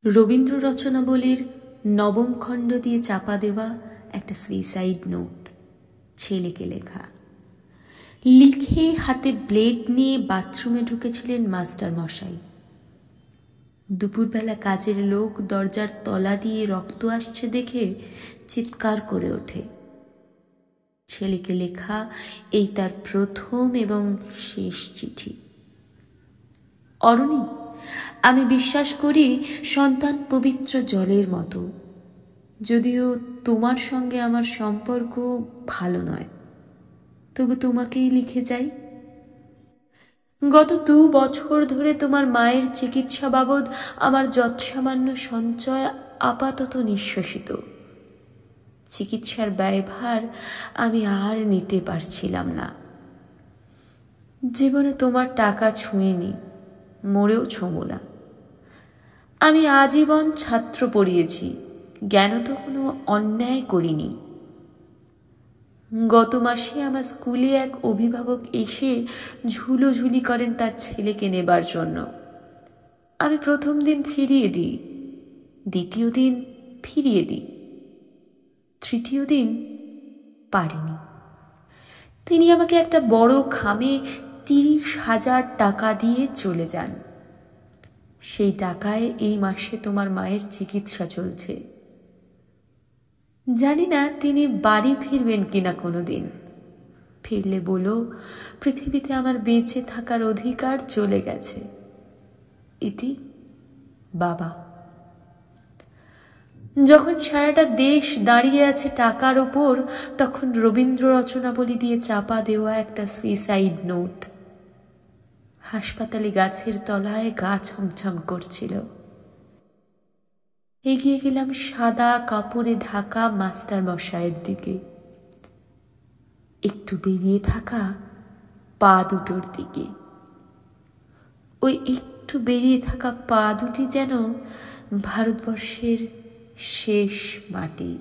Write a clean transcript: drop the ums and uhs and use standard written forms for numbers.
রবীন্দ্র রচনাবলীর নবম খণ্ড দিয়ে চাপা দেওয়া একটা সুইসাইড নোট, ছেলেকে লেখা। লিখে হাতে ব্লেড নিয়ে বাথরুমে ঢুকেছিলেন মাস্টার মশাই। দুপুরবেলা কাজের লোক দরজার তলা দিয়ে রক্ত আসছে দেখে চিৎকার করে ওঠে। ছেলেকে লেখা এই তার প্রথম এবং শেষ চিঠি। অরণি, আমি বিশ্বাস করি সন্তান পবিত্র জলের মতো, যদিও তোমার সঙ্গে আমার সম্পর্ক ভালো নয়, তবু তোমাকেই লিখে যাই। গত 2 বছর ধরে তোমার মায়ের চিকিৎসা বাবদ আমার যৎসামান্য সঞ্চয় আপাতত নিঃশ্বসিত। চিকিৎসার ব্যয়ভার আমি আর নিতে পারছিলাম না। জীবনে তোমার টাকা ছুঁইনি, মরেও ছোঁব না। আমি আজীবন ছাত্র পড়িয়েছি, জ্ঞান তো কোনো অন্যায় করিনি। গত মাসে আমার স্কুলে এক অভিভাবক এসে ঝুলোঝুলি করেন তার ছেলেকে নেবার জন্য। আমি প্রথম দিন ফিরিয়ে দিই, দ্বিতীয় দিন ফিরিয়ে দিই, তৃতীয় দিন পারিনি। তিনি আমাকে একটা বড় খামে 30,000 টাকা দিয়ে চলে যান। সেই টাকায় এই মাসে তোমার মায়ের চিকিৎসা চলছে। জানি না তিনি বাড়ি ফিরবেন কিনা কোনোদিন। ফিরলে বলো, পৃথিবীতে আমার বেঁচে থাকার অধিকার চলে গেছে। ইতি, বাবা। যখন সারাটা দেশ দাঁড়িয়ে আছে টাকার ওপর, তখন রবীন্দ্র রচনাবলী দিয়ে চাপা দেওয়া একটা সুইসাইড নোট। হাসপাতালে গাছের তলায় গা ছমছম করছিল। এগিয়ে গেলাম সাদা কাপড়ে ঢাকা মাস্টার মশাইয়ের দিকে, একটু বেরিয়ে থাকা পা দুটোর দিকে। ওই একটু বেরিয়ে থাকা পা দুটি যেন ভারতবর্ষের শেষ মাটি।